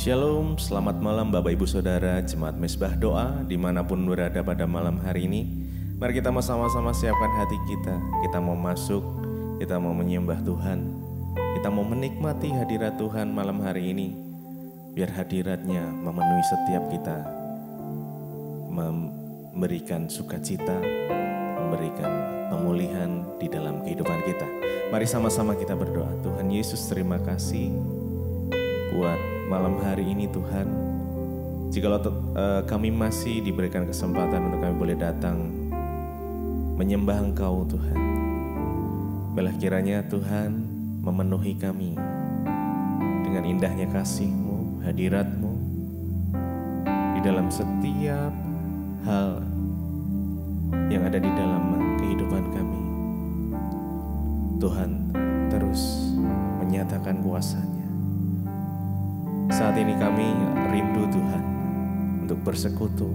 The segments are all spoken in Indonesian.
Shalom, selamat malam Bapak Ibu Saudara Jemaat Mesbah Doa dimanapun berada pada malam hari ini. Mari kita sama-sama siapkan hati kita. Kita mau masuk, kita mau menyembah Tuhan, kita mau menikmati hadirat Tuhan malam hari ini. Biar hadiratnya memenuhi setiap kita, memberikan sukacita, memberikan pemulihan di dalam kehidupan kita. Mari sama-sama kita berdoa. Tuhan Yesus, terima kasih buat malam hari ini Tuhan. Jikalau kami masih diberikan kesempatan untuk kami boleh datang menyembah Engkau Tuhan, biarlah kiranya Tuhan memenuhi kami dengan indahnya kasih-Mu, hadirat-Mu di dalam setiap hal yang ada di dalam kehidupan kami. Tuhan terus menyatakan kuasa-Nya. Saat ini kami rindu Tuhan untuk bersekutu.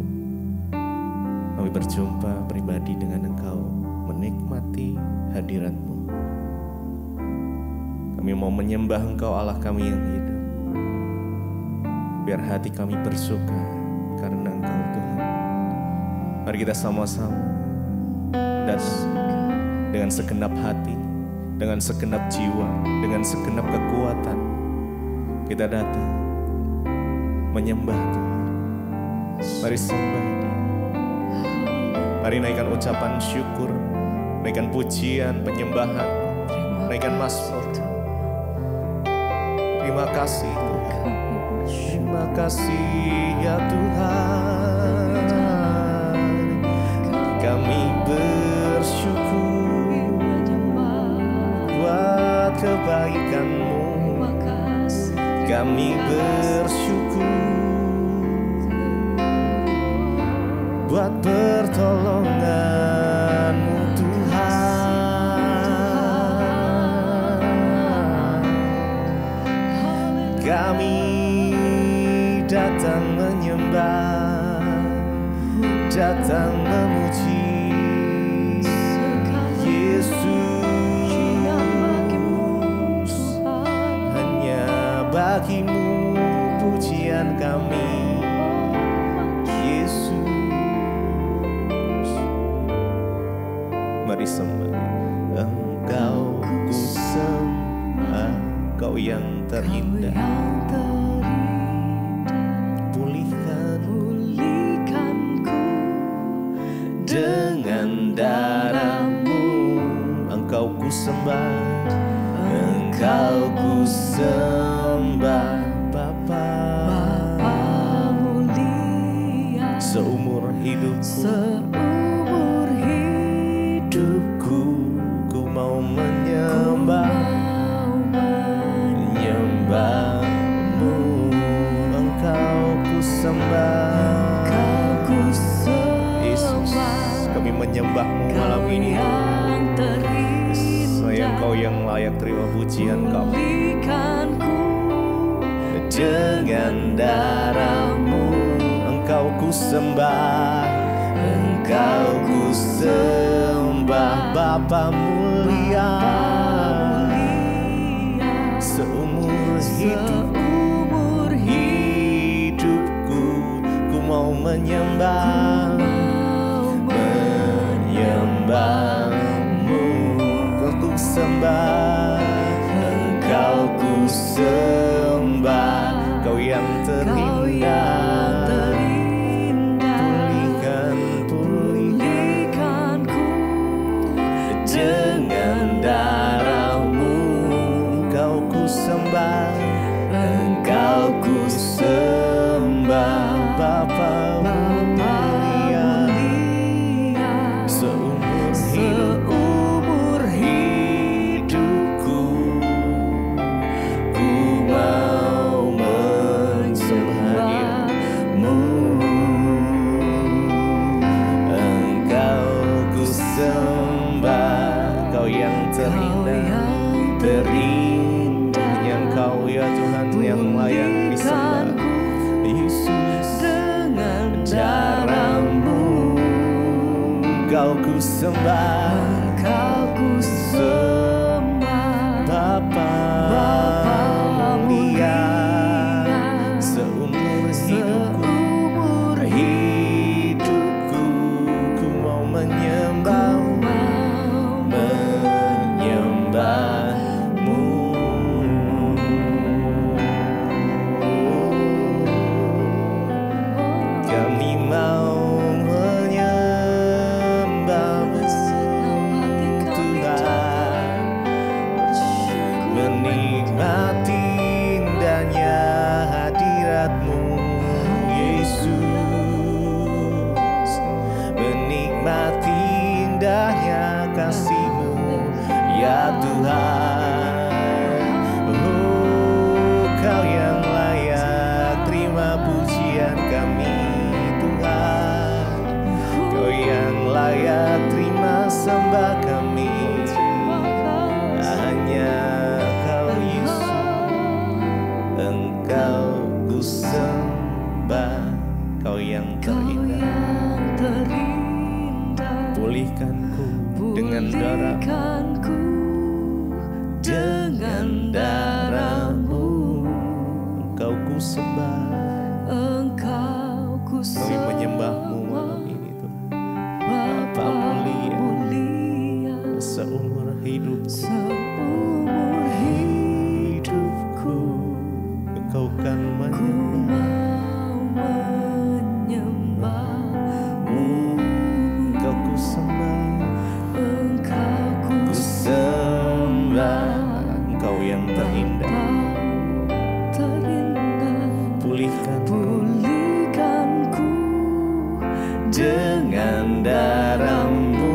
Kami berjumpa pribadi dengan Engkau, menikmati hadirat-Mu. Kami mau menyembah Engkau Allah kami yang hidup. Biar hati kami bersuka karena Engkau Tuhan. Mari kita sama-sama dan dengan segenap hati, dengan segenap jiwa, dengan segenap kekuatan kita datang menyembah Tuhan. Mari sembah Dia. Mari naikkan ucapan syukur, naikkan pujian, penyembahan, naikkan mazmur. Terima kasih Tuhan. Terima kasih ya Tuhan. Kami bersyukur buat kebaikan-Mu. Kami bersyukur buat pertolongan-Mu Tuhan. Kami datang menyembah, datang memuji Yesus. Hanya bagi-Mu pujian kami, Yesus. Mari sembah. Engkau ku sembah, Kau yang terindah. Pulihkanku dengan darah-Mu. Engkau ku sembah, Engkau ku sembah Bapa mulia. Seumur hidupku ku mau menyembah-Mu. Engkau ku sembah, Yesus. Kami menyembah-Mu malam ini. Sayang Kau yang layak terima pujian kami. Dengan darah-Mu Engkau ku sembah, Engkau ku sembah Bapa mulia. Seumur hidupku ku mau menyembah-Mu. Ku sembah, Engkau ku sembah, Kau yang terindah. Pulihkanku dengan darah-Mu. Engkau ku sembah, Engkau ku sembah Bapa mulia. Seumur hidupku ku mau menyembah Dia-Mu. Engkau ku sembah, Kau yang terindah. Hanya Engkau ya Tuhan yang layak disembah. Yesus, dengan darah-Mu Engkau ku sembah, Bapa mulia. ya Tuhan. Oh, Kau yang layak terima pujian kami Tuhan. Kau yang layak terima sembah kami. Hanya Kau Yesus, Engkau ku sembah. Kau yang terindah, pulihkanku dengan darah-Mu, dengan darah-Mu. Engkau ku sembah, kami menyembah-Mu malam ini Tuhan. Bapa mulia, seumur hidupku, Engkau kan menyembah. Engkau yang terindah, pulihkanku dengan darah-Mu.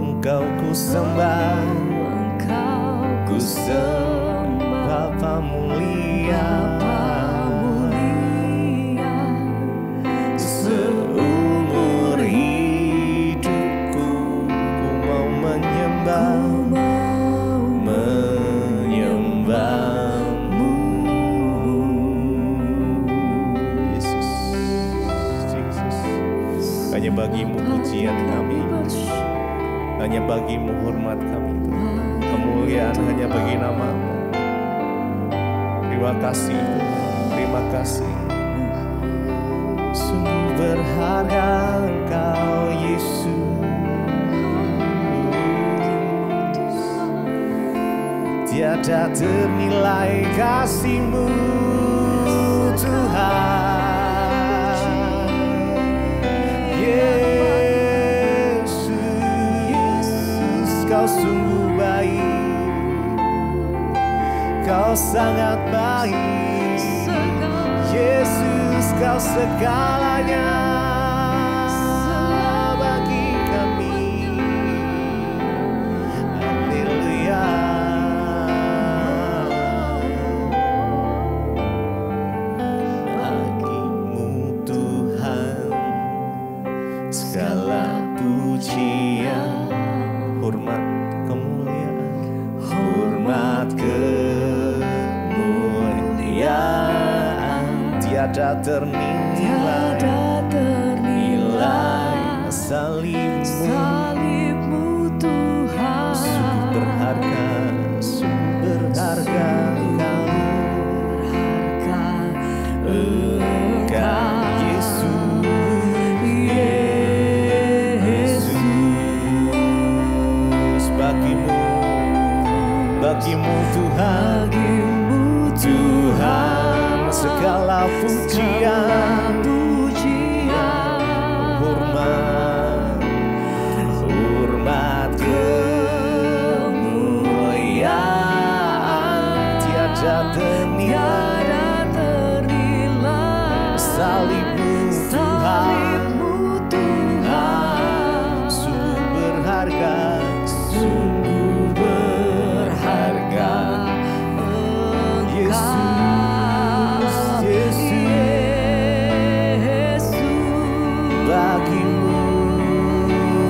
Engkau ku sembah, ku sembah. Bapa mulia, seumur hidupku ku mau menyembah-Mu. Yesus, hanya Bagi-Mu pujian kami, hanya Bagi-Mu hormat kami, kemuliaan hanya bagi nama-Mu. Terima kasih, terima kasih. Sungguh berharga Engkau Yesus, tiada ternilai kasih-Mu Tuhan. Yesus, Kau sungguh baik, Kau sangat baik. Yesus, Kau segalanya bagi kami. Haleluya. Bagi-Mu Tuhan segala pujian, hormat, kemuliaan, hormat, kemuliaan, tiada ternilai, salib-Mu Tuhan. Sungguh berharga, sungguh berharga Engkau Yesus. Bagi-Mu Tuhan, Tuhan segala pujian, hormat, kemuliaan, tiada ternilai, salib-Mu Tuhan, sungguh berharga, sungguh berharga. Yesus, Yesus, Bagi-Mu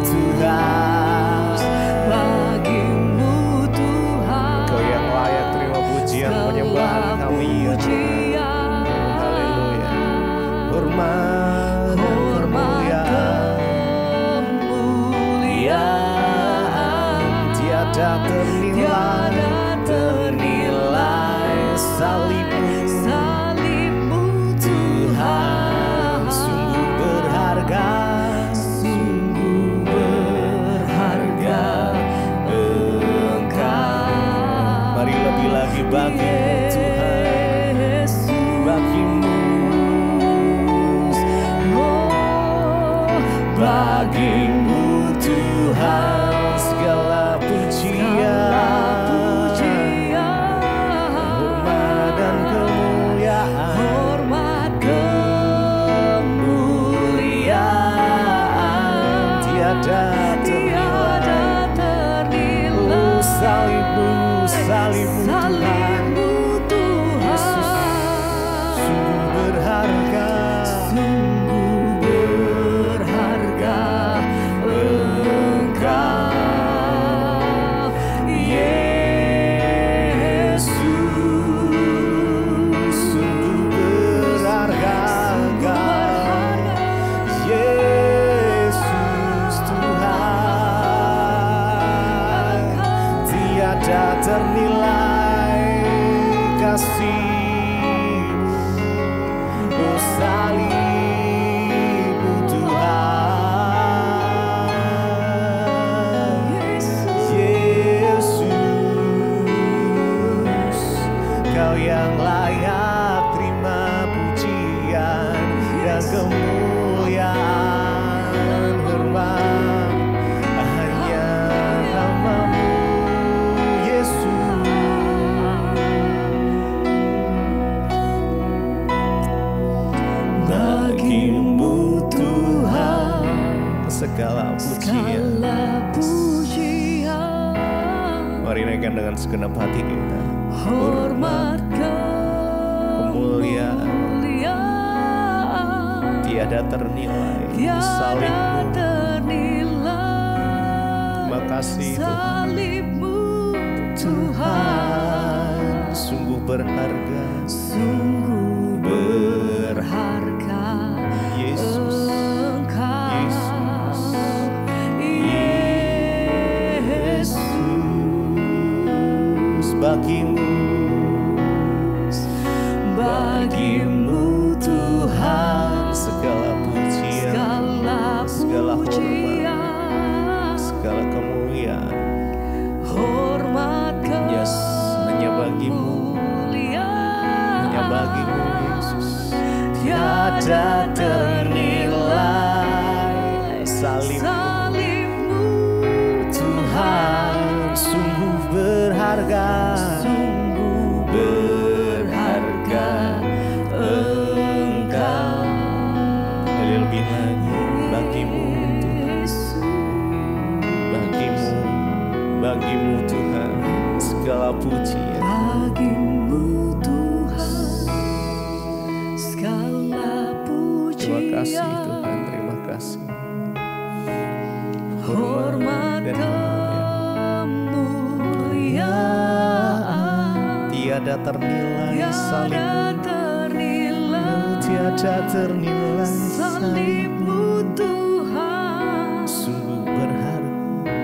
Tuhan, Kau yang layak terima pujian penyembahan kami ya Tuhan. Haleluya. Hormat, kemuliaan, tiada ternilai, salib-Mu Tuhan, sungguh berharga, Engkau. Mari lebih lagi Bagi-Mu Tuhan, Bagi-Mu, Bagi-Mu Tuhan segala pujian, hormat dan kemuliaan, tiada ternilai, segala pujian. Mari naikkan dengan segenap hati kita. Hormat kemuliaan tiada ternilai salibmu. Terima kasih Tuhan, sungguh berharga, sungguh berharga. Yesus, bagimu Tuhan segala pujian, segala hormat, segala kemuliaan, hormat, yes, hanya bagimu, hanya bagimu Yesus, tiada ternilai salibmu Tuhan, sungguh berharga, sungguh berharga Engkau. Lebih lagi bagimu Tuhan, bagimu Tuhan segala pujian. Bagimu Tuhan segala pujian. Terima kasih Tuhan, terima kasih. Hormat kemuliaan tiada ternilai salibmu, tiada ternilai salibmu Tuhan, sungguh berharga,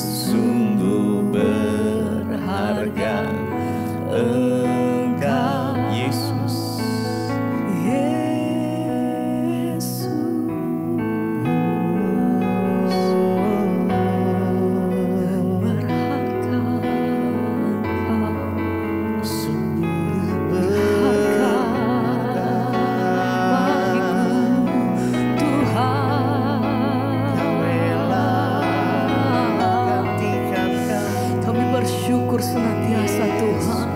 sungguh berharga Engkau Yesus. Senantiasa Tuhan,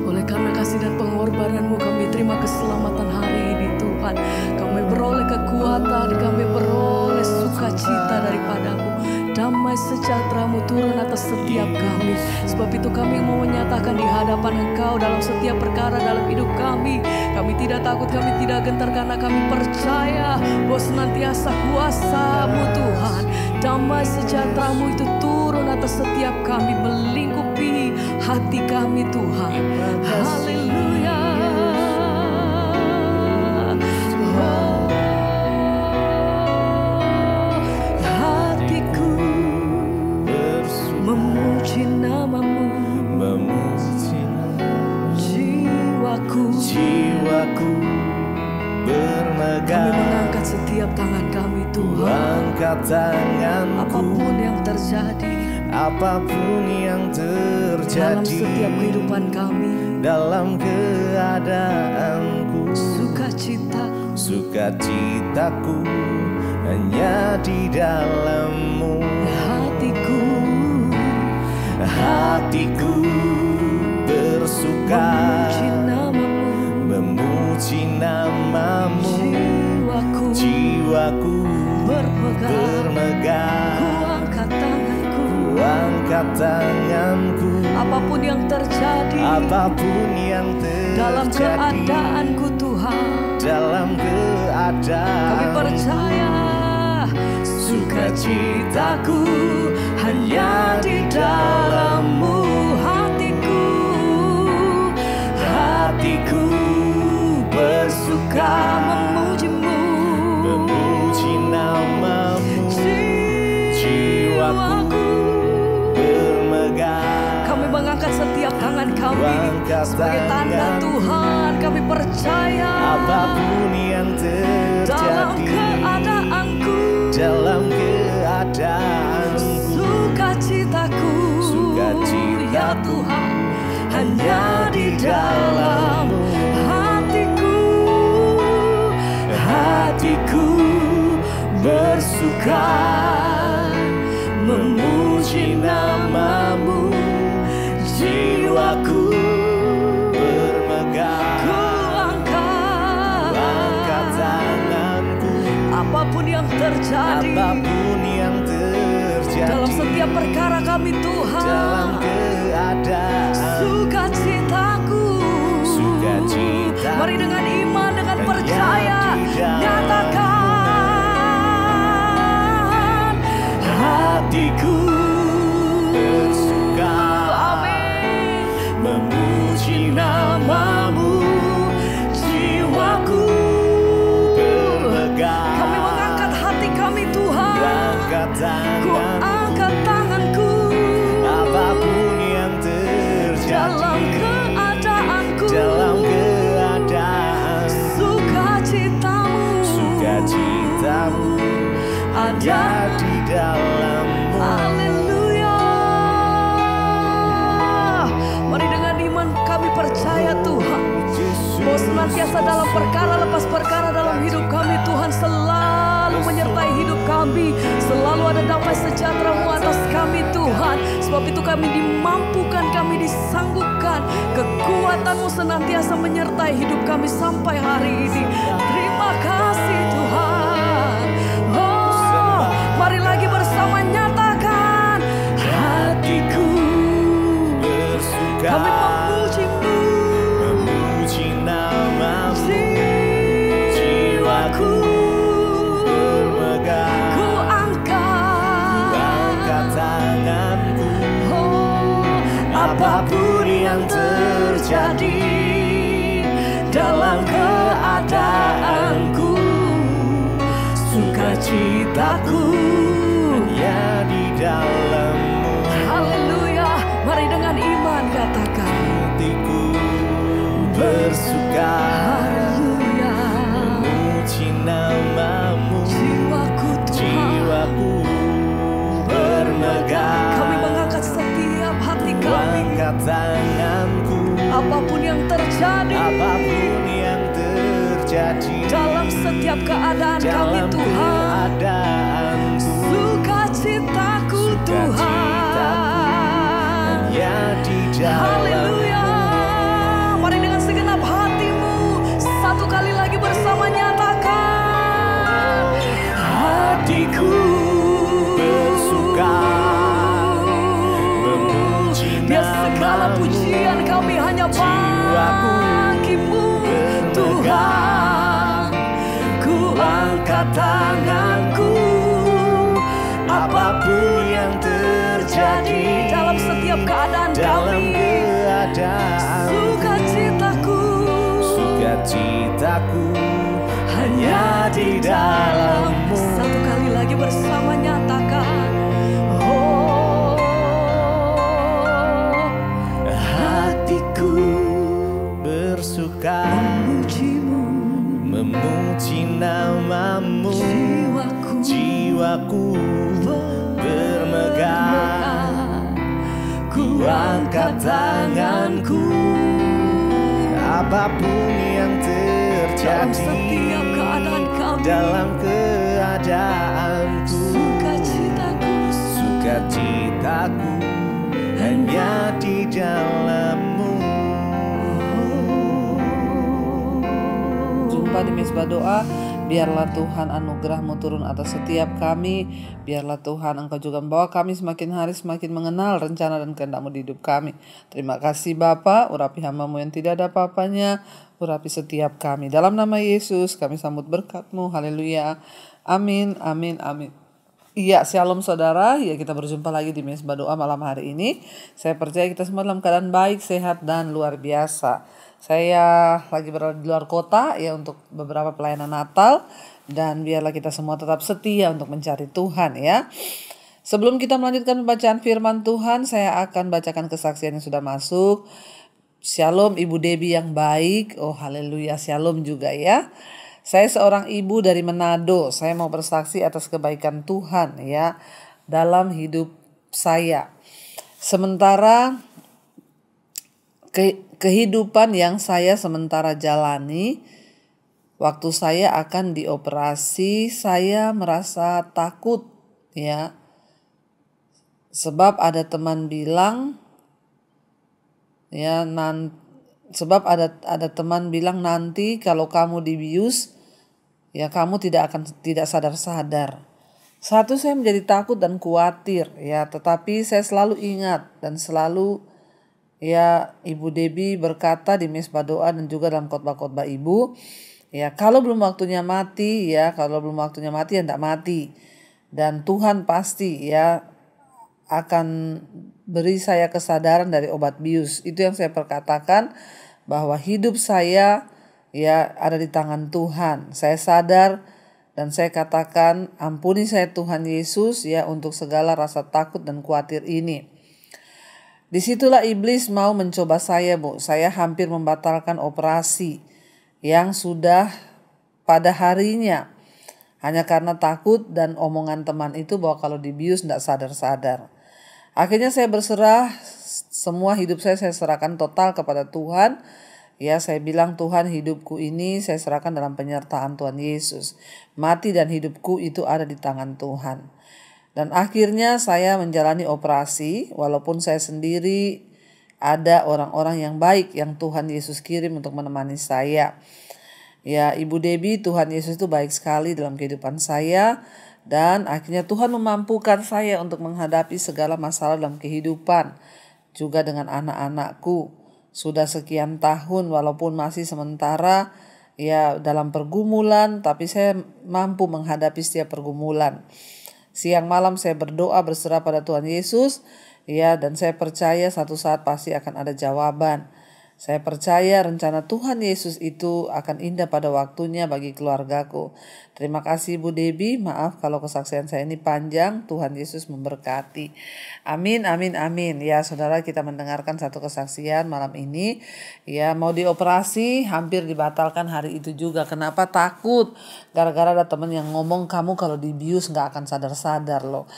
oleh karena kasih dan pengorbananmu kami terima keselamatan hari ini Tuhan. Kami beroleh kekuatan, kami beroleh sukacita daripadamu. Damai sejahtera-Mu turun atas setiap kami. Sebab itu kami mau menyatakan di hadapan Engkau dalam setiap perkara dalam hidup kami. Kami tidak takut, kami tidak gentar karena kami percaya bahwa senantiasa kuasa-Mu Tuhan. Damai sejahtera-Mu itu turun atas setiap kami, melingkupi hati kami Tuhan. Haleluya. Hatiku memuji nama-Mu, jiwaku bermegah. Kami mengangkat setiap tangan kami Tuhan. Angkat tanganku, apapun yang terjadi, apapun yang terjadi dalam setiap kehidupan kami, dalam keadaanku, sukacitaku hanya di dalam-Mu. Hatiku bersuka memuji nama-Mu, jiwaku bermegah. Ku angkat tanganku, apapun yang terjadi dalam keadaanku Tuhan, dalam keadaan kami percaya sukacitaku hanya di dalam-Mu. Hatiku bersuka memuji-Mu, memuji nama-Mu, jiwaku bermegah. Kami mengangkat setiap tangan kami sebagai tanda Tuhan. Kami percaya apapun yang terjadi dalam keadaanku, sukacitaku ya Tuhan hanya di dalam hatiku bersuka memuji nama-Mu, jiwaku bermegah. Ku angkat tanganku, apapun apapun yang terjadi, apapun yang terjadi dalam setiap perkara kami Tuhan, dalam keadaan sukacitaku, mari dengan iman, dengan percaya, nyatakan hatiku bersuka, amin, memuji namamu, jiwaku bermegah. kami mengangkat hati kami Tuhan, Angkat ku tangan, angkat tanganku, apapun yang dalam terjadi keadaanku, dalam keadaan sukacitamu ada di dalammu. Haleluya. Mari dengan iman kami percaya Tuhan, bahwa senantiasa dalam perkara lepas perkara dalam hidup kami Tuhan selalu menyertai hidup kami, selalu ada damai sejahtera-Mu atas kami Tuhan. Sebab itu kami dimampukan, kami disanggupkan, kekuatan-Mu senantiasa menyertai hidup kami sampai hari ini. Terima kasih Tuhan. Oh, mari lagi bersama nyatakan hatiku Bersuka, kami memuji-Mu, memuji namamu, jiwaku bermegah. ku Angkat angkat, tanganku, oh, apapun yang terjadi dalam keadaanku, sukacitaku hanya di dalammu. haleluya. Mari dengan iman katakan Hatiku bersuka, haleluya. memuji namamu, Jiwaku Tuhan, jiwaku bermegah. kami mengangkat setiap hati kami, Angkat tanganku, apapun yang terjadi apapun yang terjadi dalam setiap keadaan kami dalam Tuhan, keadaanku, sukacitaku Tuhan, hanya di dalammu. haleluya. Mari dengan segenap hatimu satu kali lagi bersama nyatakan hatiku bersuka, memuji biar segala namamu, pujian kami hanya bagimu Tuhan. Ku angkat tanganku, apapun yang terjadi dalam setiap keadaan dalam kami, keadaan sukacitaku hanya di dalammu. Satu kali lagi bersama nyatakan oh, Hatiku bersuka, memuji-Mu, memuji namamu, jiwaku bermegah. Ku angkat tanganku, apapun yang dalam terjadi setiap keadaan kami, dalam keadaanku, sukacitaku hanya di dalammu. Jumpa di Mezbah Doa. Biarlah Tuhan anugerah-Mu turun atas setiap kami. Biarlah Tuhan Engkau juga membawa kami semakin hari semakin mengenal rencana dan kehendak-Mu di hidup kami. Terima kasih Bapa, urapi hamba-Mu yang tidak ada apa-apanya, urapi setiap kami. Dalam nama Yesus kami sambut berkat-Mu. Haleluya. Amin, amin, amin. Iya, shalom saudara. Ya, kita berjumpa lagi di Mezbah Doa malam hari ini. Saya percaya kita semua dalam keadaan baik, sehat, dan luar biasa. Saya lagi berada di luar kota ya untuk beberapa pelayanan Natal. Dan biarlah kita semua tetap setia untuk mencari Tuhan ya. Sebelum kita melanjutkan pembacaan firman Tuhan, saya akan bacakan kesaksian yang sudah masuk. Shalom Ibu Debbie yang baik. Oh haleluya, shalom juga ya. Saya seorang ibu dari Manado. Saya mau bersaksi atas kebaikan Tuhan ya dalam hidup saya. Sementara kehidupan yang saya sementara jalani, waktu saya akan dioperasi, saya merasa takut ya. Sebab ada teman bilang ya sebab ada teman bilang nanti kalau kamu dibius ya kamu tidak sadar-sadar. Satu, saya menjadi takut dan khawatir, ya, tetapi saya selalu ingat dan selalu, ya, Ibu Debbie berkata di mesbah doa dan juga dalam khotbah-khotbah Ibu, ya, kalau belum waktunya mati, ya enggak mati. Dan Tuhan pasti, ya, akan beri saya kesadaran dari obat bius. Itu yang saya perkatakan, bahwa hidup saya, ya, ada di tangan Tuhan. Saya sadar dan saya katakan, ampuni saya Tuhan Yesus, ya, untuk segala rasa takut dan khawatir ini. Disitulah iblis mau mencoba saya, Bu. Saya hampir membatalkan operasi yang sudah pada harinya. Hanya karena takut dan omongan teman itu bahwa kalau dibius tidak sadar-sadar. Akhirnya saya berserah, semua hidup saya serahkan total kepada Tuhan. Ya, saya bilang, Tuhan, hidupku ini saya serahkan dalam penyertaan Tuhan Yesus. Mati dan hidupku itu ada di tangan Tuhan. Dan akhirnya saya menjalani operasi, walaupun saya sendiri, ada orang-orang yang baik yang Tuhan Yesus kirim untuk menemani saya. Ya, Ibu Debbie, Tuhan Yesus itu baik sekali dalam kehidupan saya. Dan akhirnya Tuhan memampukan saya untuk menghadapi segala masalah dalam kehidupan. Juga dengan anak-anakku. Sudah sekian tahun walaupun masih sementara, ya, dalam pergumulan, tapi saya mampu menghadapi setiap pergumulan. Siang malam saya berdoa berserah pada Tuhan Yesus, ya, dan saya percaya satu saat pasti akan ada jawaban. Saya percaya rencana Tuhan Yesus itu akan indah pada waktunya bagi keluargaku. Terima kasih Ibu Debbie, maaf kalau kesaksian saya ini panjang, Tuhan Yesus memberkati. Amin, amin, amin. Ya, saudara, kita mendengarkan satu kesaksian malam ini. Ya, mau dioperasi, hampir dibatalkan hari itu juga. Kenapa? Takut. Gara-gara ada teman yang ngomong, kamu kalau dibius gak akan sadar-sadar loh.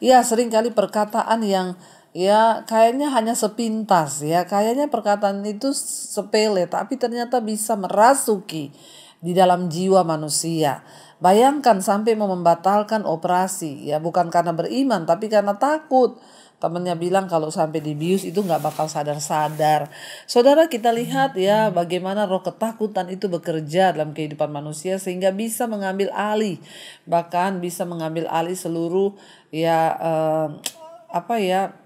Ya, seringkali perkataan yang, ya, kayaknya hanya sepintas, ya, kayaknya perkataan itu sepele, tapi ternyata bisa merasuki di dalam jiwa manusia. Bayangkan sampai mau membatalkan operasi, ya, bukan karena beriman, tapi karena takut. Temannya bilang kalau sampai dibius itu gak bakal sadar-sadar. Saudara, kita lihat, ya, bagaimana roh ketakutan itu bekerja dalam kehidupan manusia sehingga bisa mengambil alih, bahkan bisa mengambil alih seluruh, ya,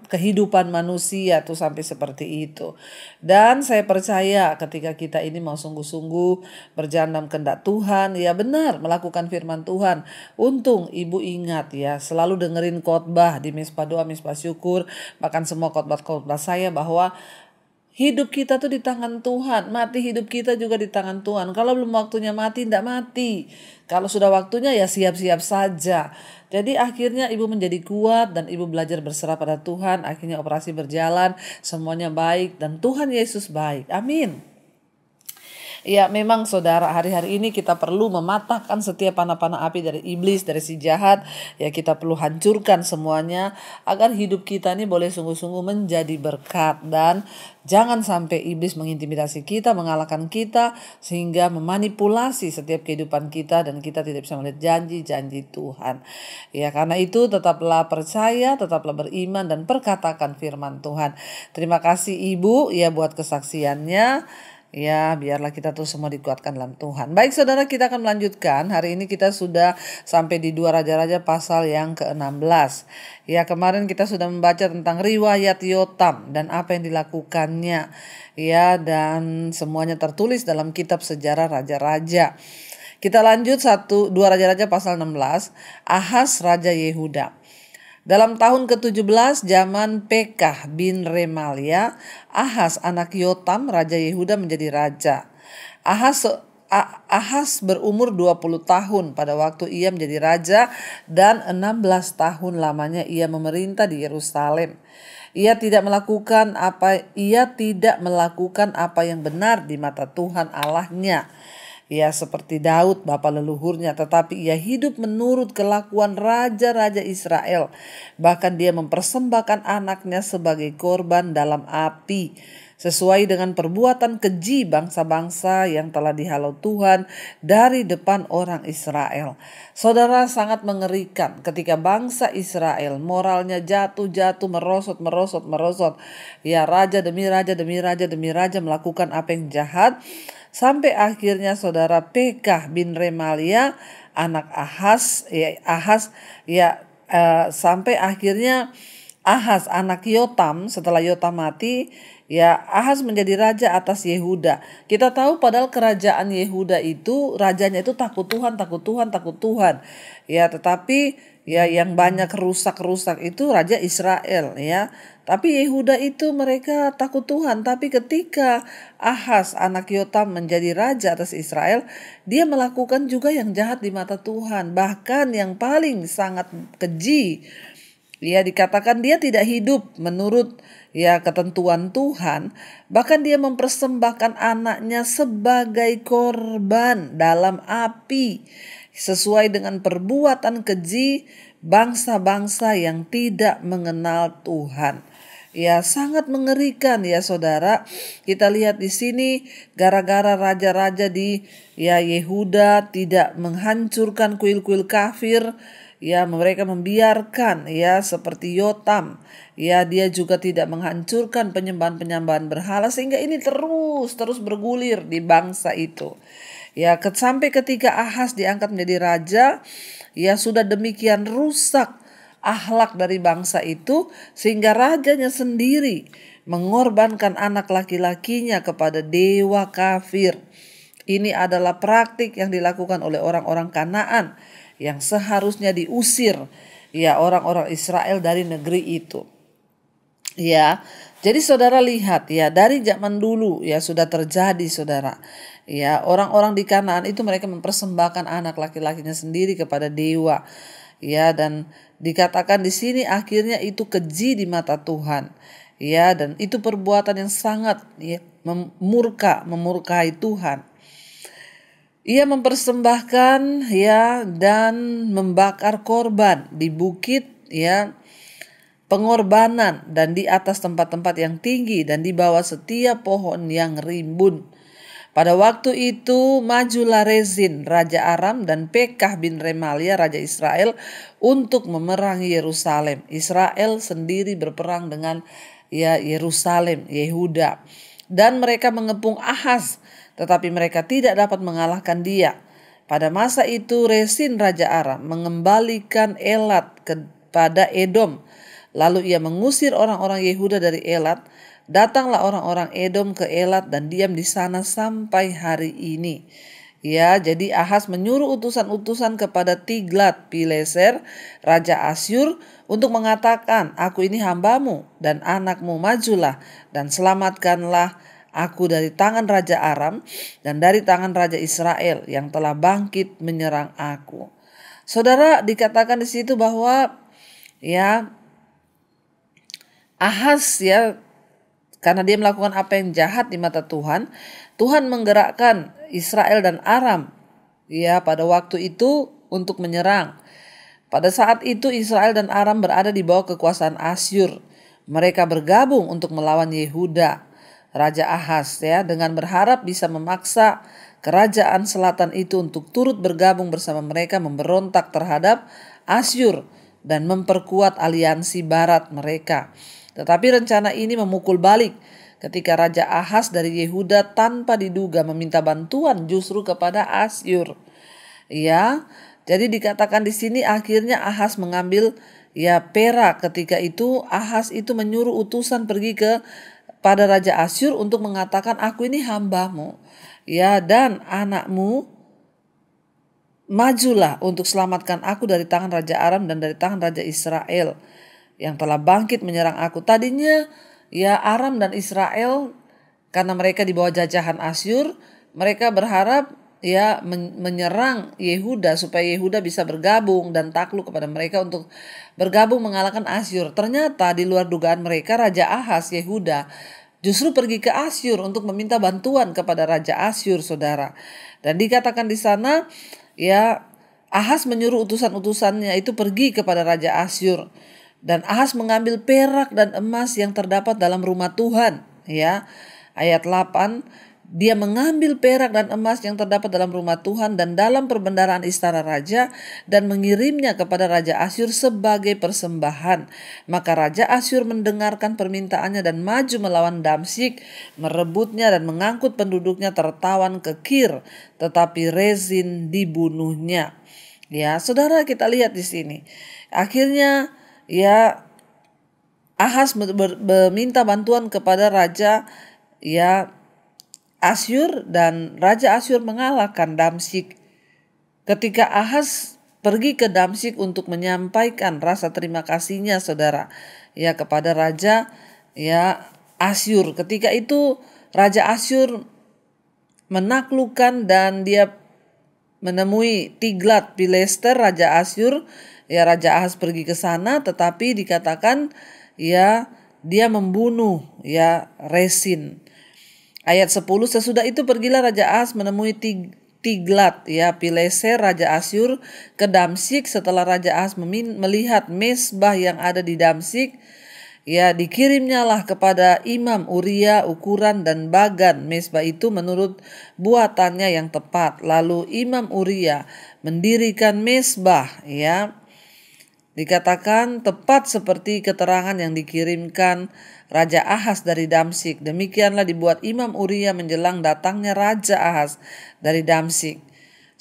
kehidupan manusia tuh sampai seperti itu. Dan saya percaya ketika kita ini mau sungguh-sungguh berjalan dalam kehendak Tuhan, ya, benar melakukan firman Tuhan. Untung Ibu ingat, ya, selalu dengerin khotbah di mesbah doa, mesbah syukur, bahkan semua khotbah-khotbah saya, bahwa hidup kita tuh di tangan Tuhan. Mati hidup kita juga di tangan Tuhan. Kalau belum waktunya mati, tidak mati. Kalau sudah waktunya, ya siap-siap saja. Jadi akhirnya Ibu menjadi kuat dan Ibu belajar berserah pada Tuhan. Akhirnya operasi berjalan, semuanya baik dan Tuhan Yesus baik. Amin. Ya, memang saudara, hari-hari ini kita perlu mematahkan setiap panah-panah api dari iblis, dari si jahat. Ya, kita perlu hancurkan semuanya agar hidup kita ini boleh sungguh-sungguh menjadi berkat. Dan jangan sampai iblis mengintimidasi kita, mengalahkan kita, sehingga memanipulasi setiap kehidupan kita dan kita tidak bisa melihat janji-janji Tuhan. Ya, karena itu tetaplah percaya, tetaplah beriman dan perkatakan firman Tuhan. Terima kasih Ibu, ya, buat kesaksiannya. Ya, biarlah kita tuh semua dikuatkan dalam Tuhan. Baik saudara, kita akan melanjutkan. Hari ini kita sudah sampai di 2 Raja-Raja pasal yang ke-16. Ya, kemarin kita sudah membaca tentang riwayat Yotam dan apa yang dilakukannya. Ya, dan semuanya tertulis dalam kitab sejarah Raja-Raja. Kita lanjut 2 Raja-Raja pasal 16. Ahaz Raja Yehuda. Dalam tahun ke-17 zaman Pekah bin Remalia, Ahaz anak Yotam Raja Yehuda menjadi raja. Ahaz berumur 20 tahun pada waktu ia menjadi raja dan 16 tahun lamanya ia memerintah di Yerusalem. Ia tidak melakukan apa yang benar di mata Tuhan Allahnya. Ya, seperti Daud bapa leluhurnya, tetapi ia hidup menurut kelakuan raja-raja Israel. Bahkan dia mempersembahkan anaknya sebagai korban dalam api, sesuai dengan perbuatan keji bangsa-bangsa yang telah dihalau Tuhan dari depan orang Israel. Saudara, sangat mengerikan ketika bangsa Israel moralnya jatuh, merosot. Ya, raja demi raja melakukan apa yang jahat. sampai akhirnya saudara Pekah bin Remalia anak Ahaz sampai akhirnya Ahaz anak Yotam, setelah Yotam mati, ya Ahaz menjadi raja atas Yehuda. Kita tahu padahal kerajaan Yehuda itu rajanya itu takut Tuhan. Ya, tetapi ya yang banyak rusak itu raja Israel ya. Tapi Yehuda itu mereka takut Tuhan. Tapi ketika Ahaz anak Yotam menjadi raja atas Israel, dia melakukan juga yang jahat di mata Tuhan. Bahkan yang paling sangat keji. Ya, dikatakan dia tidak hidup menurut ya ketentuan Tuhan. Bahkan dia mempersembahkan anaknya sebagai korban dalam api, sesuai dengan perbuatan keji bangsa-bangsa yang tidak mengenal Tuhan. Ya, sangat mengerikan ya saudara. Kita lihat di sini gara-gara raja-raja di ya Yehuda tidak menghancurkan kuil-kuil kafir. Ya, mereka membiarkan ya seperti Yotam. Ya, dia juga tidak menghancurkan penyembahan-penyembahan berhala, sehingga ini terus bergulir di bangsa itu. Ya, sampai ketika Ahaz diangkat menjadi raja, ya sudah demikian rusak akhlak dari bangsa itu, sehingga rajanya sendiri mengorbankan anak laki-lakinya kepada dewa kafir. Ini adalah praktik yang dilakukan oleh orang-orang Kanaan yang seharusnya diusir ya orang-orang Israel dari negeri itu. Ya, jadi saudara lihat ya, dari zaman dulu ya sudah terjadi saudara. Ya, orang-orang di Kanaan itu mereka mempersembahkan anak laki-lakinya sendiri kepada dewa. Ya, dan dikatakan di sini akhirnya itu keji di mata Tuhan. Ya, dan itu perbuatan yang sangat ya, memurkai Tuhan. Ia mempersembahkan ya dan membakar korban di bukit ya pengorbanan dan di atas tempat-tempat yang tinggi dan di bawah setiap pohon yang rimbun. Pada waktu itu majulah Rezin raja Aram dan Pekah bin Remalia raja Israel untuk memerangi Yerusalem. Israel sendiri berperang dengan ya Yerusalem, Yehuda, dan mereka mengepung Ahaz, tetapi mereka tidak dapat mengalahkan dia. Pada masa itu Rezin raja Aram mengembalikan Elat kepada Edom. Lalu ia mengusir orang-orang Yehuda dari Elat. Datanglah orang-orang Edom ke Elat dan diam di sana sampai hari ini. Ya, jadi Ahaz menyuruh utusan-utusan kepada Tiglat-Pileser raja Asyur untuk mengatakan, "Aku ini hambamu dan anakmu, majulah dan selamatkanlah aku dari tangan raja Aram dan dari tangan raja Israel yang telah bangkit menyerang aku." Saudara, dikatakan di situ bahwa ya Ahaz ya karena dia melakukan apa yang jahat di mata Tuhan, Tuhan menggerakkan Israel dan Aram ya pada waktu itu untuk menyerang. Pada saat itu Israel dan Aram berada di bawah kekuasaan Asyur. Mereka bergabung untuk melawan Yehuda, raja Ahaz ya, dengan berharap bisa memaksa kerajaan selatan itu untuk turut bergabung bersama mereka memberontak terhadap Asyur dan memperkuat aliansi barat mereka. Tetapi rencana ini memukul balik ketika Raja Ahaz dari Yehuda tanpa diduga meminta bantuan justru kepada Asyur. Ya, jadi dikatakan di sini akhirnya Ahaz mengambil ya perak. Ketika itu Ahaz itu menyuruh utusan pergi pada Raja Asyur untuk mengatakan, "Aku ini hambamu ya dan anakmu, majulah untuk selamatkan aku dari tangan Raja Aram dan dari tangan Raja Israel yang telah bangkit menyerang aku." Tadinya ya Aram dan Israel karena mereka di bawah jajahan Asyur, mereka berharap ya menyerang Yehuda supaya Yehuda bisa bergabung dan takluk kepada mereka untuk bergabung mengalahkan Asyur. Ternyata di luar dugaan mereka Raja Ahaz Yehuda justru pergi ke Asyur untuk meminta bantuan kepada Raja Asyur, saudara. Dan dikatakan di sana ya Ahaz menyuruh utusan-utusannya itu pergi kepada Raja Asyur. Dan Ahaz mengambil perak dan emas yang terdapat dalam rumah Tuhan. Ya, ayat 8. Dia mengambil perak dan emas yang terdapat dalam rumah Tuhan dan dalam perbendaharaan istana raja dan mengirimnya kepada Raja Asyur sebagai persembahan. Maka Raja Asyur mendengarkan permintaannya dan maju melawan Damsyik, merebutnya dan mengangkut penduduknya tertawan ke Kir, tetapi Rezin dibunuhnya. Ya, saudara, kita lihat di sini. Akhirnya ya Ahaz meminta bantuan kepada Raja Asyur dan Raja Asyur mengalahkan Damsyik. Ketika Ahaz pergi ke Damsyik untuk menyampaikan rasa terima kasihnya, saudara, kepada Raja Asyur. Ketika itu Raja Asyur menaklukkan dan dia menemui Tiglat-Pileser Raja Asyur. Raja Ahaz pergi ke sana, tetapi dikatakan dia membunuh Rezin. Ayat 10, sesudah itu pergilah Raja Ahaz menemui Tiglat-Pileser Raja Asyur ke Damsyik. Setelah Raja Ahaz melihat mezbah yang ada di Damsyik, dikirimnyalah kepada Imam Uria ukuran dan bagan mezbah itu menurut buatannya yang tepat. Lalu Imam Uria mendirikan mezbah, dikatakan tepat seperti keterangan yang dikirimkan Raja Ahaz dari Damsyik. Demikianlah dibuat Imam Uria menjelang datangnya Raja Ahaz dari Damsyik.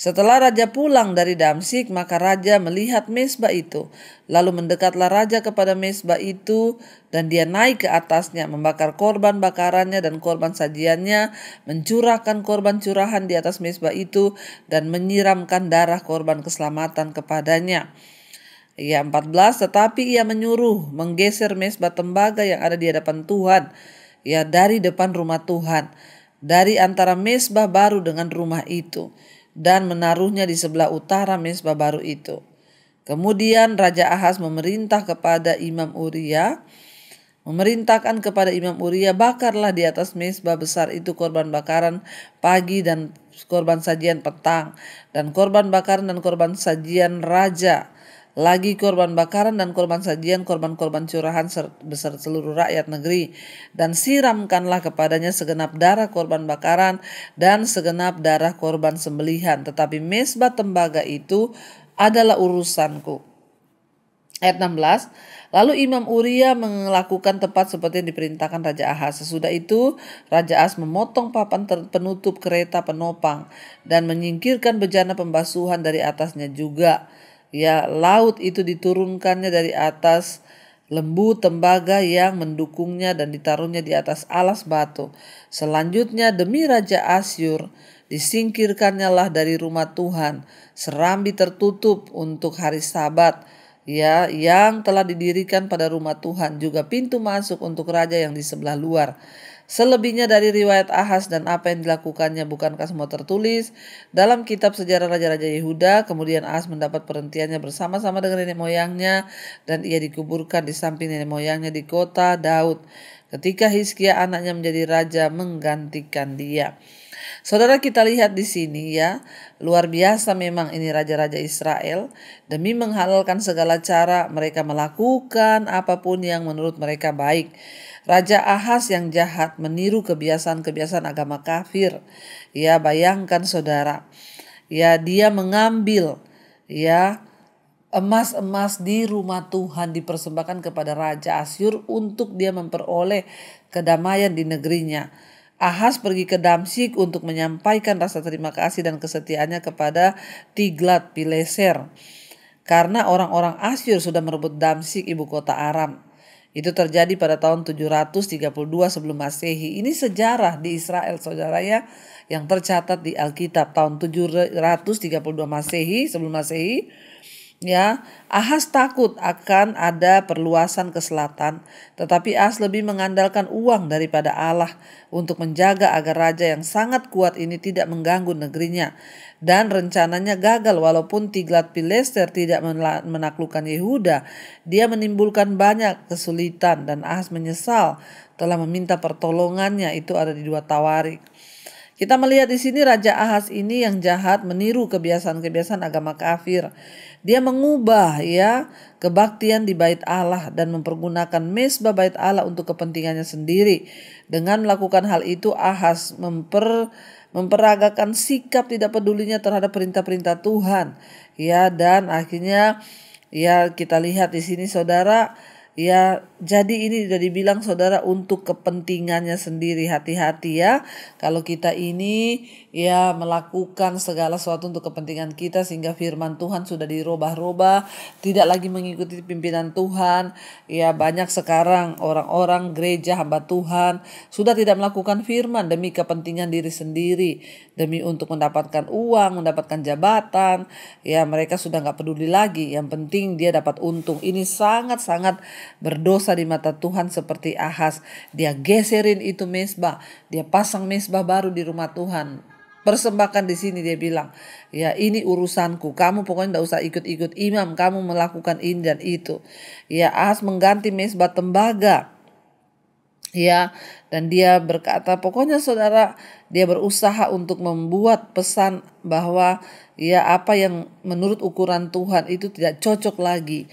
Setelah raja pulang dari Damsyik, maka raja melihat mezbah itu. Lalu mendekatlah raja kepada mezbah itu dan dia naik ke atasnya, membakar korban bakarannya dan korban sajiannya, mencurahkan korban curahan di atas mezbah itu dan menyiramkan darah korban keselamatan kepadanya. 14, tetapi ia menyuruh menggeser mezbah tembaga yang ada di hadapan Tuhan, dari depan rumah Tuhan, dari antara mezbah baru dengan rumah itu, dan menaruhnya di sebelah utara mezbah baru itu. Kemudian Raja Ahaz memerintahkan kepada Imam Uria, bakarlah di atas mezbah besar itu korban bakaran pagi dan korban sajian petang, dan korban bakaran dan korban sajian raja, lagi korban bakaran dan korban sajian, korban-korban curahan besar seluruh rakyat negeri, dan siramkanlah kepadanya segenap darah korban bakaran dan segenap darah korban sembelihan, tetapi mezbah tembaga itu adalah urusanku. Ayat 16, lalu Imam Uria melakukan tepat seperti yang diperintahkan Raja Ahaz. Sesudah itu Raja Ahaz memotong papan penutup kereta penopang dan menyingkirkan bejana pembasuhan dari atasnya juga. Laut itu diturunkannya dari atas lembu tembaga yang mendukungnya dan ditaruhnya di atas alas batu. Selanjutnya demi Raja Asyur disingkirkannyalah dari rumah Tuhan serambi tertutup untuk hari Sabat yang telah didirikan pada rumah Tuhan, juga pintu masuk untuk raja yang di sebelah luar. Selebihnya dari riwayat Ahaz dan apa yang dilakukannya bukankah semua tertulis dalam kitab sejarah raja-raja Yehuda? Kemudian Ahaz mendapat perhentiannya bersama-sama dengan nenek moyangnya dan ia dikuburkan di samping nenek moyangnya di kota Daud ketika Hizkia anaknya menjadi raja menggantikan dia. Saudara, kita lihat di sini luar biasa memang ini raja-raja Israel. Demi menghalalkan segala cara mereka melakukan apapun yang menurut mereka baik. Raja Ahaz yang jahat meniru kebiasaan-kebiasaan agama kafir. Bayangkan saudara, dia mengambil emas-emas di rumah Tuhan dipersembahkan kepada Raja Asyur untuk dia memperoleh kedamaian di negerinya. Ahaz pergi ke Damsyik untuk menyampaikan rasa terima kasih dan kesetiaannya kepada Tiglat-Pileser karena orang-orang Asyur sudah merebut Damsyik, ibu kota Aram. Itu terjadi pada tahun 732 sebelum Masehi. Ini sejarah di Israel, saudara, yang tercatat di Alkitab tahun 732 Masehi sebelum Masehi. Ahaz takut akan ada perluasan ke selatan, tetapi Ahaz lebih mengandalkan uang daripada Allah untuk menjaga agar raja yang sangat kuat ini tidak mengganggu negerinya. Dan rencananya gagal walaupun Tiglat-Pileser tidak menaklukkan Yehuda. Dia menimbulkan banyak kesulitan dan Ahaz menyesal telah meminta pertolongannya. Itu ada di 2 Tawarik. Kita melihat di sini Raja Ahaz ini yang jahat meniru kebiasaan-kebiasaan agama kafir. Dia mengubah ya kebaktian di bait Allah dan mempergunakan mezbah bait Allah untuk kepentingannya sendiri. Dengan melakukan hal itu Ahaz memperagakan sikap tidak pedulinya terhadap perintah-perintah Tuhan. Ya, dan akhirnya ya kita lihat di sini saudara, ya jadi ini sudah dibilang saudara untuk kepentingannya sendiri. Hati-hati ya kalau kita ini ya melakukan segala sesuatu untuk kepentingan kita sehingga firman Tuhan sudah dirubah-rubah, tidak lagi mengikuti pimpinan Tuhan. Ya banyak sekarang orang-orang gereja hamba Tuhan sudah tidak melakukan firman demi kepentingan diri sendiri, demi untuk mendapatkan uang, mendapatkan jabatan. Ya mereka sudah gak peduli lagi, yang penting dia dapat untung. Ini sangat-sangat berdosa di mata Tuhan seperti Ahaz. Dia geserin itu mezbah, dia pasang mezbah baru di rumah Tuhan. Persembahkan di sini dia bilang, ya ini urusanku, kamu pokoknya tidak usah ikut-ikut imam, kamu melakukan ini dan itu. Ya Ahaz mengganti mezbah tembaga. Ya, dan dia berkata pokoknya saudara, dia berusaha untuk membuat pesan bahwa ya apa yang menurut ukuran Tuhan itu tidak cocok lagi.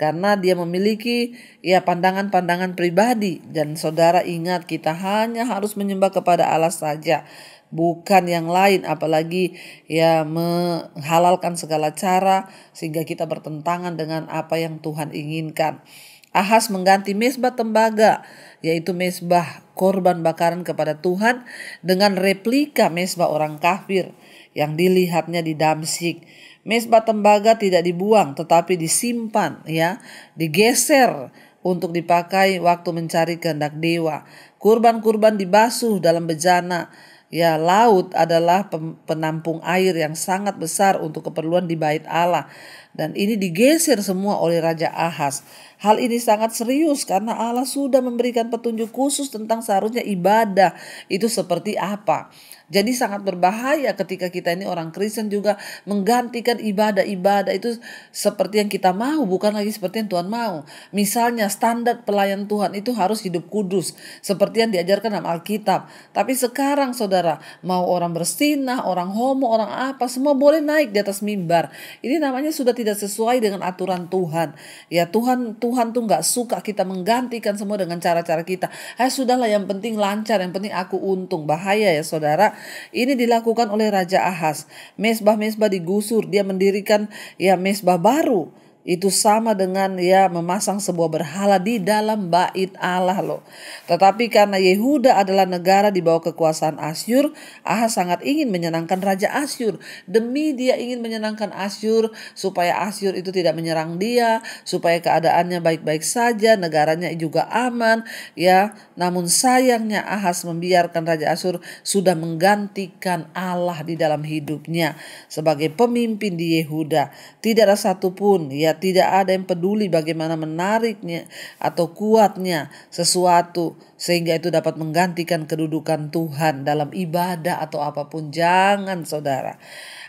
Karena dia memiliki ya pandangan-pandangan pribadi. Dan saudara ingat, kita hanya harus menyembah kepada Allah saja, bukan yang lain, apalagi ya menghalalkan segala cara sehingga kita bertentangan dengan apa yang Tuhan inginkan. Ahaz mengganti mezbah tembaga, yaitu mezbah korban bakaran kepada Tuhan, dengan replika mezbah orang kafir yang dilihatnya di Damsyik. Mezbah tembaga tidak dibuang tetapi disimpan, ya, digeser untuk dipakai waktu mencari kehendak dewa. Kurban-kurban dibasuh dalam bejana. Ya, laut adalah penampung air yang sangat besar untuk keperluan di bait Allah. Dan ini digeser semua oleh Raja Ahaz. Hal ini sangat serius karena Allah sudah memberikan petunjuk khusus tentang seharusnya ibadah itu seperti apa. Jadi sangat berbahaya ketika kita ini orang Kristen juga menggantikan ibadah-ibadah itu seperti yang kita mau, bukan lagi seperti yang Tuhan mau. Misalnya standar pelayan Tuhan itu harus hidup kudus seperti yang diajarkan dalam Alkitab. Tapi sekarang saudara, mau orang bersinah, orang homo, orang apa, semua boleh naik di atas mimbar. Ini namanya sudah tidak sesuai dengan aturan Tuhan. Ya Tuhan tuh gak suka kita menggantikan semua dengan cara-cara kita. Sudahlah, yang penting lancar, yang penting aku untung. Bahaya ya saudara. Ini dilakukan oleh Raja Ahaz. Mezbah-mezbah digusur, dia mendirikan ya mezbah baru. Itu sama dengan ya memasang sebuah berhala di dalam bait Allah loh. Tetapi karena Yehuda adalah negara di bawah kekuasaan Asyur, Ahaz sangat ingin menyenangkan Raja Asyur. Demi dia ingin menyenangkan Asyur, supaya Asyur itu tidak menyerang dia, supaya keadaannya baik-baik saja, negaranya juga aman. Ya, namun sayangnya Ahaz membiarkan Raja Asyur sudah menggantikan Allah di dalam hidupnya sebagai pemimpin di Yehuda. Tidak ada satupun ya, tidak ada yang peduli bagaimana menariknya atau kuatnya sesuatu sehingga itu dapat menggantikan kedudukan Tuhan dalam ibadah atau apapun. Jangan saudara.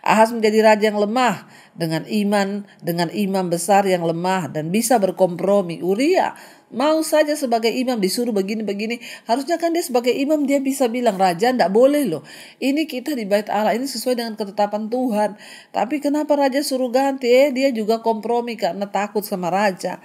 Ahaz menjadi raja yang lemah dengan imam besar yang lemah dan bisa berkompromi. Uria mau saja sebagai imam disuruh begini-begini. Harusnya kan dia sebagai imam dia bisa bilang, raja ndak boleh loh. Ini kita di bait Allah, ini sesuai dengan ketetapan Tuhan. Tapi kenapa raja suruh ganti? Dia juga kompromi karena takut sama raja.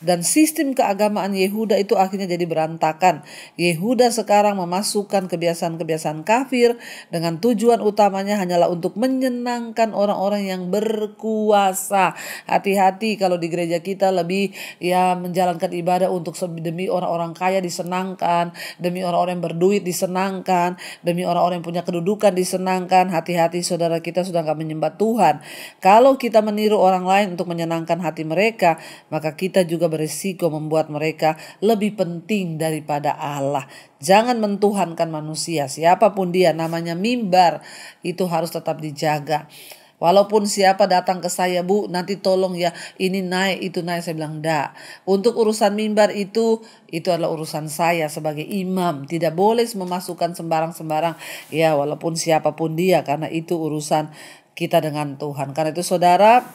Dan sistem keagamaan Yehuda itu akhirnya jadi berantakan. Yehuda sekarang memasukkan kebiasaan-kebiasaan kafir dengan tujuan utamanya hanyalah untuk menyenangkan orang-orang yang berkuasa. Hati-hati kalau di gereja kita lebih ya menjalankan ibadah untuk demi orang-orang kaya disenangkan, demi orang-orang yang berduit disenangkan, demi orang-orang yang punya kedudukan disenangkan. Hati-hati saudara, kita sudah gak menyembah Tuhan. Kalau kita meniru orang lain untuk menyenangkan hati mereka, maka kita juga berisiko membuat mereka lebih penting daripada Allah. Jangan mentuhankan manusia, siapapun dia, namanya mimbar itu harus tetap dijaga. Walaupun siapa datang ke saya, Bu, nanti tolong ya ini naik, itu naik. Saya bilang, enggak. Untuk urusan mimbar itu adalah urusan saya sebagai imam. Tidak boleh memasukkan sembarang-sembarang. Ya, walaupun siapapun dia, karena itu urusan kita dengan Tuhan. Karena itu saudara,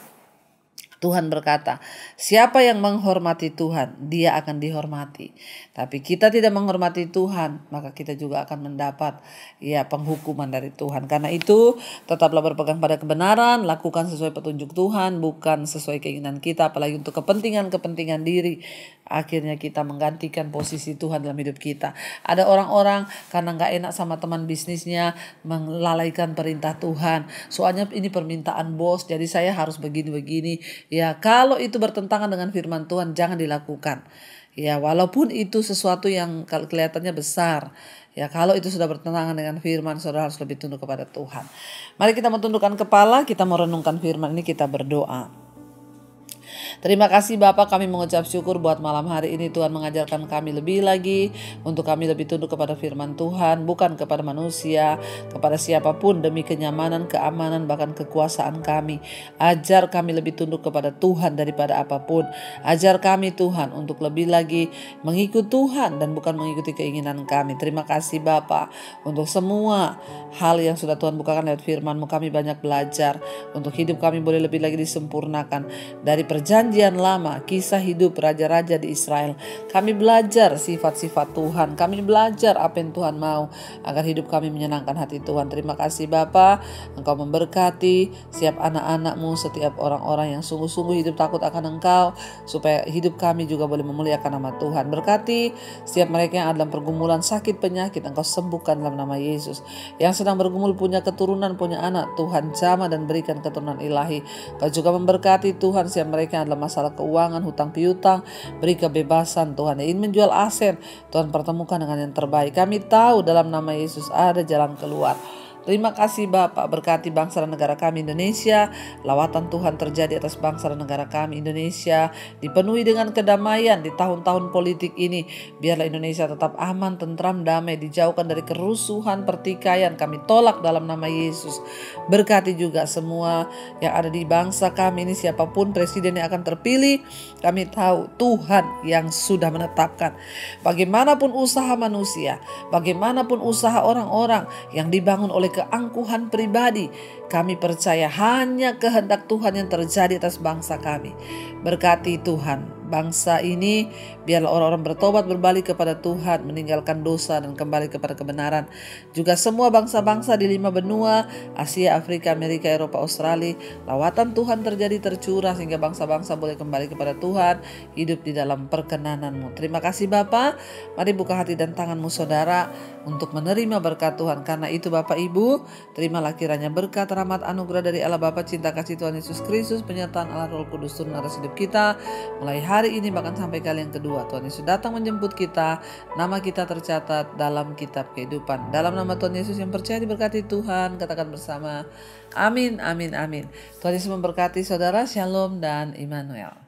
Tuhan berkata, siapa yang menghormati Tuhan, dia akan dihormati. Tapi kita tidak menghormati Tuhan, maka kita juga akan mendapat penghukuman dari Tuhan. Karena itu, tetaplah berpegang pada kebenaran, lakukan sesuai petunjuk Tuhan, bukan sesuai keinginan kita, apalagi untuk kepentingan diri. Akhirnya kita menggantikan posisi Tuhan dalam hidup kita. Ada orang-orang karena gak enak sama teman bisnisnya, melalaikan perintah Tuhan. Soalnya ini permintaan bos, jadi saya harus begini-begini. Ya, kalau itu bertentangan dengan firman Tuhan, jangan dilakukan. Ya, walaupun itu sesuatu yang kelihatannya besar. Ya, kalau itu sudah bertentangan dengan firman, saudara harus lebih tunduk kepada Tuhan. Mari kita mentundukkan kepala, kita merenungkan firman ini, kita berdoa. Terima kasih Bapak, kami mengucap syukur buat malam hari ini Tuhan mengajarkan kami lebih lagi untuk kami lebih tunduk kepada firman Tuhan, bukan kepada manusia, kepada siapapun demi kenyamanan, keamanan, bahkan kekuasaan kami. Ajar kami lebih tunduk kepada Tuhan daripada apapun. Ajar kami Tuhan untuk lebih lagi mengikut Tuhan dan bukan mengikuti keinginan kami. Terima kasih Bapak untuk semua hal yang sudah Tuhan bukakan lewat firman-Mu. Kami banyak belajar untuk hidup kami boleh lebih lagi disempurnakan dari perjanjian lama, kisah hidup raja-raja di Israel. Kami belajar sifat-sifat Tuhan. Kami belajar apa yang Tuhan mau agar hidup kami menyenangkan hati Tuhan. Terima kasih Bapa, Engkau memberkati setiap anak-anak-Mu, setiap orang-orang yang sungguh-sungguh hidup takut akan Engkau, supaya hidup kami juga boleh memuliakan nama Tuhan. Berkati setiap mereka yang ada dalam pergumulan sakit penyakit, Engkau sembuhkan dalam nama Yesus. Yang sedang bergumul punya keturunan, punya anak, Tuhan jamah dan berikan keturunan ilahi. Kau juga memberkati Tuhan setiap mereka yang adalah masalah keuangan, hutang piutang, beri kebebasan Tuhan. Yang ingin menjual aset, Tuhan pertemukan dengan yang terbaik. Kami tahu dalam nama Yesus ada jalan keluar. Terima kasih Bapak, berkati bangsa dan negara kami Indonesia. Lawatan Tuhan terjadi atas bangsa dan negara kami Indonesia, dipenuhi dengan kedamaian di tahun-tahun politik ini. Biarlah Indonesia tetap aman, tentram, damai, dijauhkan dari kerusuhan, pertikaian. Kami tolak dalam nama Yesus. Berkati juga semua yang ada di bangsa kami ini, siapapun presiden yang akan terpilih, kami tahu Tuhan yang sudah menetapkan. Bagaimanapun usaha manusia, bagaimanapun usaha orang-orang yang dibangun oleh keangkuhan pribadi, kami percaya hanya kehendak Tuhan yang terjadi atas bangsa kami. Berkati Tuhan bangsa ini, biarlah orang-orang bertobat, berbalik kepada Tuhan, meninggalkan dosa dan kembali kepada kebenaran. Juga semua bangsa-bangsa di 5 benua, Asia, Afrika, Amerika, Eropa, Australia, lawatan Tuhan terjadi tercurah sehingga bangsa-bangsa boleh kembali kepada Tuhan, hidup di dalam perkenan-Mu. Terima kasih Bapa. Mari buka hati dan tangan-Mu saudara untuk menerima berkat Tuhan. Karena itu Bapak Ibu, terimalah kiranya berkat, rahmat, anugerah dari Allah Bapa, cinta kasih Tuhan Yesus Kristus, penyertaan Allah Roh Kudus turun atas hidup kita mulai hari ini bahkan sampai kali yang kedua. Tuhan Yesus datang menjemput kita, nama kita tercatat dalam kitab kehidupan. Dalam nama Tuhan Yesus yang percaya diberkati Tuhan, katakan bersama, amin, amin, amin. Tuhan Yesus memberkati saudara, shalom dan Immanuel.